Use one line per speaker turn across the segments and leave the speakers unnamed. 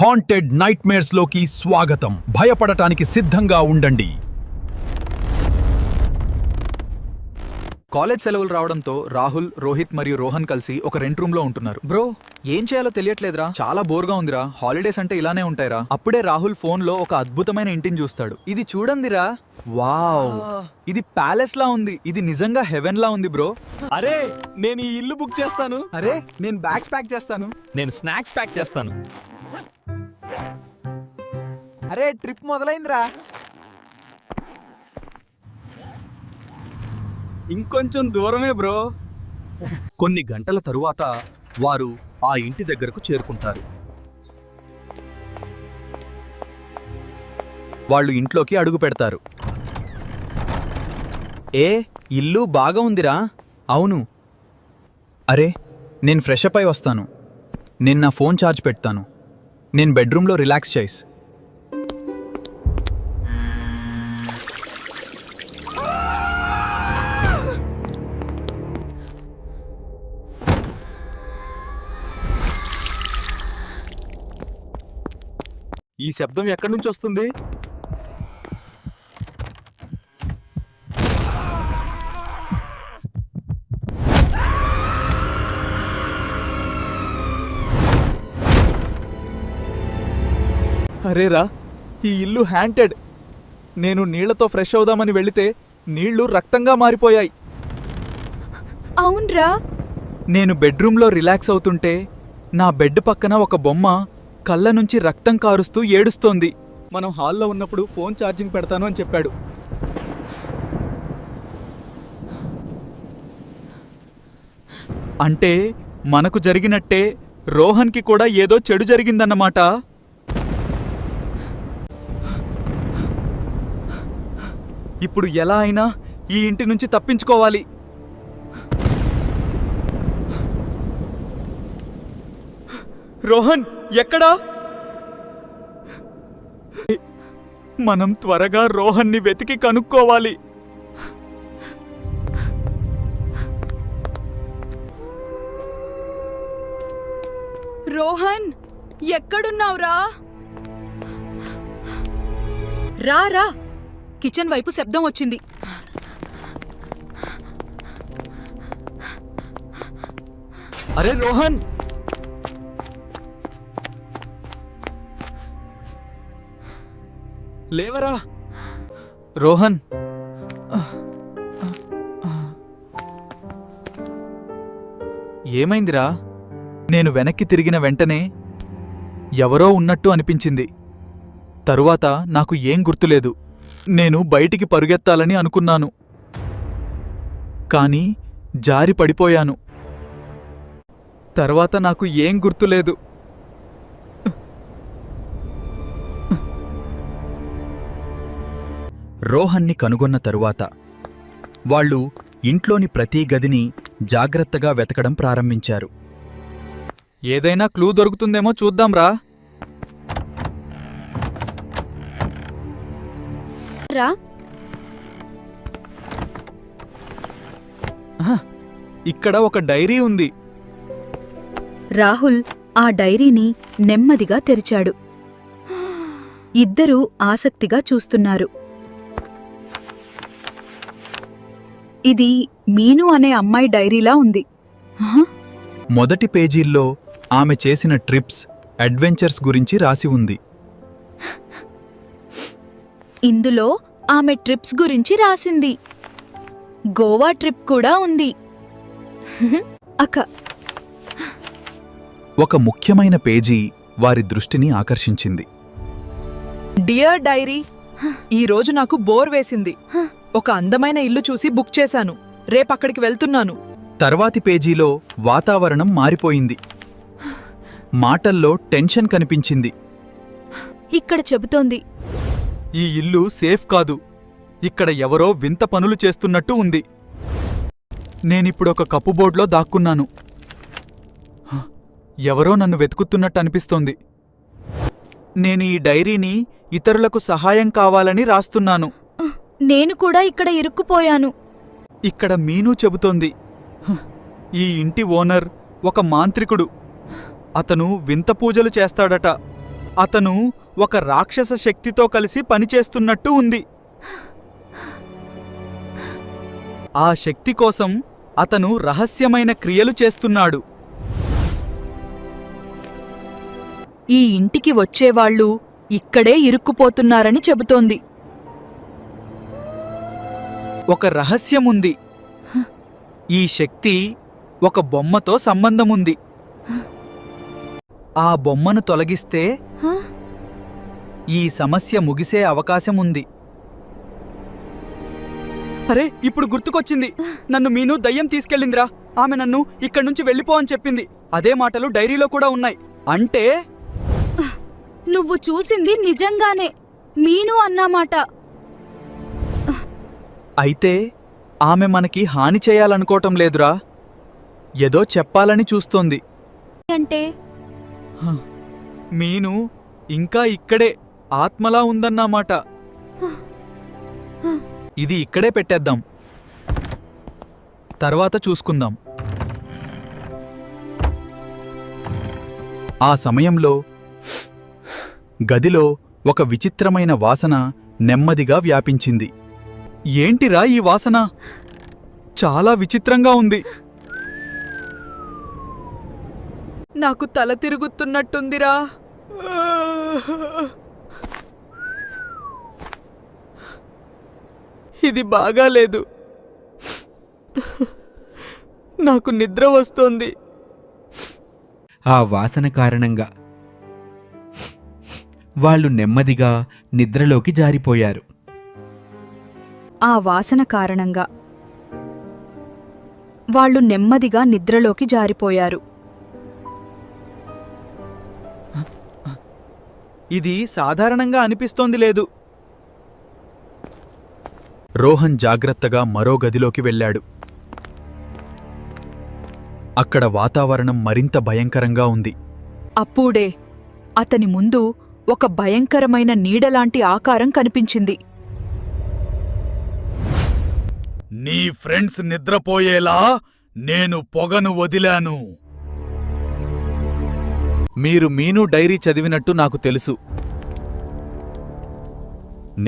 Haunted nightmares లోకి స్వాగతం. భయపడటానికి సిద్ధంగా ఉండండి.
కాలేజ్ సెలవులు రావడంతో రాహుల్, రోహిత్ మరియు రోహన్ కలిసి ఒక రెంట్ రూమ్ లో ఉంటున్నారు. బ్రో, ఏం చేయాలో తెలియట్లేదురా, చాలా బోర్గా ఉందిరా. హాలిడేస్ అంటే ఇలానే ఉంటాయిరా. అప్పుడే రాహుల్ ఫోన్ లో ఒక అద్భుతమైన ఇంటిని చూస్తాడు. ఇది చూడండిరా, వావ్, ఇది ప్యాలెస్ లా ఉంది. ఇది నిజంగా హెవెన్ లా ఉంది బ్రో.
అరే, నేను ఈ ఇల్లు బుక్ చేస్తాను.
అరే, నేను బ్యాగ్స్ ప్యాక్ చేస్తాను.
నేను స్నాక్స్ ప్యాక్ చేస్తాను.
అరే, ట్రిప్ మొదలైందిరా.
ఇంకొంచెం దూరమే బ్రో.
కొన్ని గంటల తరువాత వారు ఆ ఇంటి దగ్గరకు చేరుకుంటారు.
వాళ్ళు ఇంట్లోకి అడుగు పెడతారు. ఇల్లు బాగా ఉందిరా. అవును. అరే, నేను ఫ్రెష్ అప్ అయి వస్తాను. నేను నా ఫోన్ ఛార్జ్ పెడతాను. నేను బెడ్రూమ్లో రిలాక్స్ చేసి.
ఈ శబ్దం ఎక్కడి నుంచి వస్తుంది? అరేరా, ఈ ఇల్లు హ్యాంటెడ్. నేను నీళ్లతో ఫ్రెష్ అవుదామని వెళితే నీళ్లు రక్తంగా మారిపోయాయి.
అవునరా,
నేను బెడ్రూమ్లో రిలాక్స్ అవుతుంటే నా బెడ్ పక్కన ఒక బొమ్మ కళ్ళ నుంచి రక్తం కారుస్తూ ఏడుస్తోంది.
మనం హాల్లో ఉన్నప్పుడు ఫోన్ ఛార్జింగ్ పెడతాను అని చెప్పాడు.
అంటే మనకు జరిగినట్టే రోహన్కి కూడా ఏదో చెడు జరిగిందన్నమాట. ఇప్పుడు ఎలా అయినా ఈ ఇంటి నుంచి తప్పించుకోవాలి. రోహన్ ఎక్కడా? మనం త్వరగా రోహన్ని వెతికి కనుక్కోవాలి.
రోహన్ ఎక్కడున్నావురా? రా రా, కిచెన్ వైపు శబ్దం వచ్చింది.
అరే రోహన్, లేవరా. రోహన్, ఏమైందిరా? నేను వెనక్కి తిరిగిన వెంటనే ఎవరో ఉన్నట్టు అనిపించింది. తరువాత నాకు ఏం గుర్తులేదు. నేను బయటికి పరుగెత్తాలని అనుకున్నాను, కానీ జారి పడిపోయాను. తర్వాత నాకు ఏం గుర్తులేదు. రోహన్ని కనుగొన్న తరువాత వాళ్ళు ఇంట్లోని ప్రతి గదిని జాగ్రత్తగా వెతకడం ప్రారంభించారు. ఏదైనా క్లూ దొరుకుతుందేమో చూద్దాంరా.
రా,
ఇక్కడ ఒక డైరీ ఉంది.
రాహుల్ ఆ డైరీని నెమ్మదిగా తెరిచాడు. ఇద్దరూ ఆసక్తిగా చూస్తున్నారు. ఇది మీను అనే అమ్మాయి డైరీలా ఉంది.
మొదటి పేజీల్లో ఆమె చేసిన ట్రిప్స్, అడ్వెంచర్స్ గురించి రాసి ఉంది.
ఇందులో ఆమె ట్రిప్స్ గురించి రాసింది. గోవా ట్రిప్ కూడా ఉంది.
ఒక ముఖ్యమైన పేజీ వారి దృష్టిని ఆకర్షించింది.
డియర్ డైరీ, ఈరోజు నాకు బోర్ వేసింది. ఒక అందమైన ఇల్లు చూసి బుక్ చేశాను. రేపక్కడికి వెళ్తున్నాను.
తర్వాతి పేజీలో వాతావరణం మారిపోయింది. మాటల్లో టెన్షన్ కనిపించింది.
ఇక్కడ చెబుతోంది,
ఈ ఇల్లు సేఫ్ కాదు. ఇక్కడ ఎవరో వింత పనులు చేస్తున్నట్టు ఉంది. నేనిప్పుడొక కప్పుబోర్డ్లో దాక్కున్నాను. ఎవరో నన్ను వెతుకుతున్నట్టు అనిపిస్తోంది. నేను ఈ డైరీని ఇతరులకు సహాయం కావాలని రాస్తున్నాను.
నేను కూడా ఇక్కడ ఇరుక్కుపోయాను.
ఇక్కడ మీను చెబుతోంది, ఈ ఇంటి ఓనర్ ఒక మాంత్రికుడు. అతను వింత పూజలు చేస్తాడట.
అతను ఒక రాక్షస శక్తితో కలిసి పనిచేస్తున్నట్టు ఉంది. ఆ శక్తి కోసం అతను రహస్యమైన క్రియలు చేస్తున్నాడు.
ఈ ఇంటికి వచ్చేవాళ్ళు ఇక్కడే ఇరుక్కుపోతున్నారని చెబుతోంది.
ఒక రహస్యముంది. ఈ శక్తి ఒక బొమ్మతో సంబంధముంది. ఆ బొమ్మను తొలగిస్తే ఈ సమస్య ముగిసే అవకాశముంది. అరే, ఇప్పుడు గుర్తుకొచ్చింది. నన్ను మీను దయ్యం తీసుకెళ్ళిందిరా. ఆమె నన్ను ఇక్కడ్నుంచి వెళ్ళిపో అని చెప్పింది. అదే మాటలు డైరీలో కూడా ఉన్నాయి. అంటే
నువ్వు చూసింది నిజంగానే మీను అన్నమాట.
అయితే ఆమె మనకి హాని చేయాలనుకోవటం లేదురా. ఏదో చెప్పాలని చూస్తోంది.
అంటే
మీను ఇంకా ఇక్కడే ఆత్మలా ఉందన్నమాట. ఇది ఇక్కడే పెట్టేద్దాం, తర్వాత చూసుకుందాం. ఆ సమయంలో గదిలో ఒక విచిత్రమైన వాసన నెమ్మదిగా వ్యాపించింది. ఏంటిరా ఈ వాసన? చాలా విచిత్రంగా ఉంది.
నాకు తల తిరుగుతున్నట్టుందిరా.
ఇది బాగాలేదు. నాకు నిద్ర వస్తోంది.
ఆ వాసన కారణంగా వాళ్ళు నెమ్మదిగా నిద్రలోకి జారిపోయారు.
ఆ వాసన కారణంగా వాళ్ళు నెమ్మదిగా నిద్రలోకి జారిపోయారు.
ఇది సాధారణంగా అనిపిస్తోంది లేదు. రోహన్ జాగ్రత్తగా మరో గదిలోకి వెళ్ళాడు. అక్కడ వాతావరణం మరింత భయంకరంగా ఉంది.
అప్పుడే అతని ముందు ఒక భయంకరమైన నీడలాంటి ఆకారం కనిపించింది.
నీ ఫ్రెండ్స్ నిద్రపోయేలా నేను పొగను వదిలాను.
మీరు మీను డైరీ చదివినట్టు నాకు తెలుసు.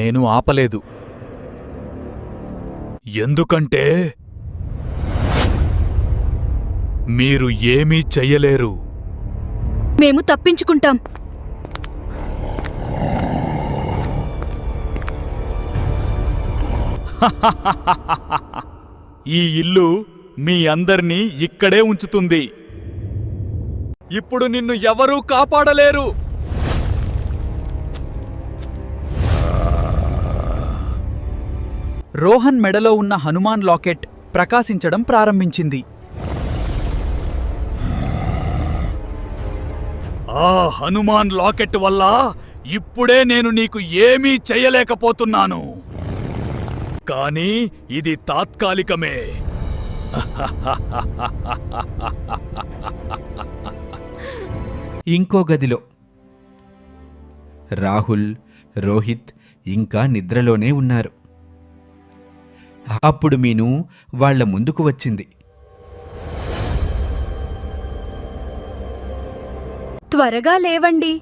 నేను ఆపలేదు.
ఎందుకంటే మీరు ఏమీ చెయ్యలేరు.
మేము తప్పించుకుంటాం.
ఈ ఇల్లు మీ అందర్నీ ఇక్కడే ఉంచుతుంది.
ఇప్పుడు నిన్ను ఎవరూ కాపాడలేరు. రోహన్ మెడలో ఉన్న హనుమాన్ లాకెట్ ప్రకాశించడం ప్రారంభించింది.
ఆ హనుమాన్ లాకెట్ వల్ల ఇప్పుడే నేను నీకు ఏమీ చెయ్యలేకపోతున్నాను. కానీ ఇది తాత్కాలికమే.
ఇంకో గదిలో రాహుల్, రోహిత్ ఇంకా నిద్రలోనే ఉన్నారు. అప్పుడు మీను వాళ్ల ముందుకు వచ్చింది.
త్వరగా లేవండి.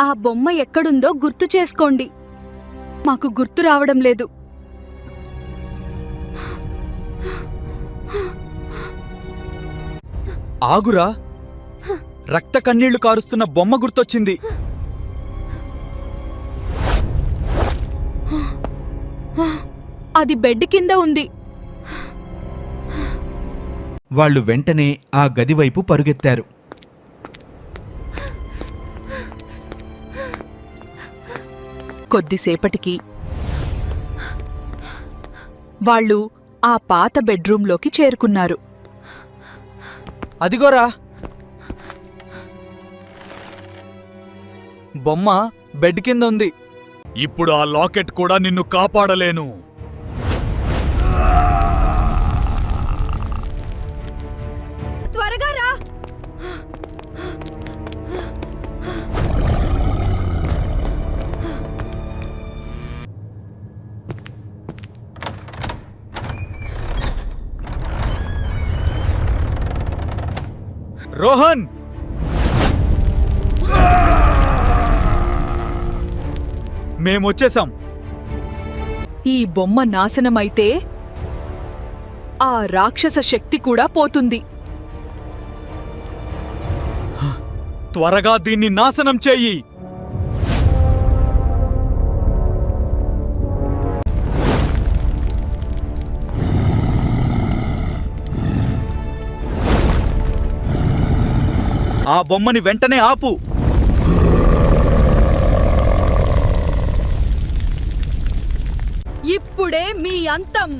ఆ బొమ్మ ఎక్కడుందో గుర్తు చేసుకోండి. మాకు గుర్తు రావడం లేదు.
ఆగురా. రక్త కన్నీళ్లు కారుస్తున్న బొమ్మ గుర్తొచ్చింది.
అది బెడ్ కింద ఉంది.
వాళ్ళు వెంటనే ఆ గది వైపు పరుగెత్తారు.
కొద్దిసేపటికి వాళ్ళు ఆ పాత బెడ్రూంలోకి చేరుకున్నారు.
అదిగోరా, బొమ్మ బెడ్ కింద ఉంది.
ఇప్పుడు ఆ లాకెట్ కూడా నిన్ను కాపాడలేను.
త్వరగా రా.
రోహన్,
మేమొచ్చేసాం.
ఈ బొమ్మ నాశనమైతే ఆ రాక్షస శక్తి కూడా పోతుంది.
త్వరగా దీన్ని నాశనం చెయ్యి. ఆ బొమ్మని వెంటనే ఆపు.
ఇప్పుడే మీ అంతం.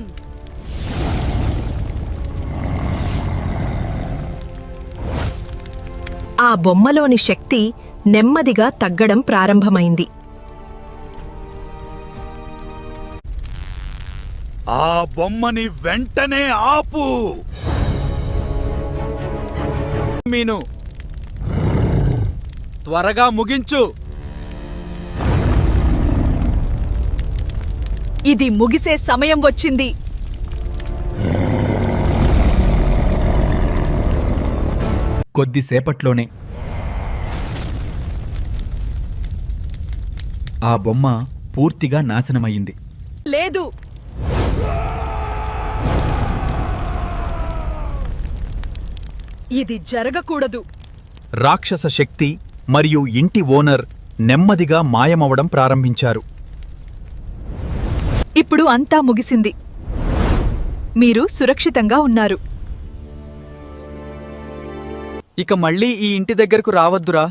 ఆ బొమ్మలోని శక్తి నెమ్మదిగా తగ్గడం ప్రారంభమైంది.
ఆ బొమ్మని వెంటనే ఆపు. మీను, త్వరగా ముగించు.
ఇది ముగిసే సమయం వచ్చింది.
కొద్దిసేపట్లోనే ఆ బొమ్మ పూర్తిగా నాశనమయ్యింది.
లేదు, ఇది జరగకూడదు.
రాక్షస శక్తి మరియు ఇంటి ఓనర్ నెమ్మదిగా మాయమవడం ప్రారంభించారు.
ఇప్పుడు అంతా ముగిసింది. మీరు సురక్షితంగా ఉన్నారు.
ఇక మళ్ళీ ఈ ఇంటి దగ్గరకు రావద్దురా.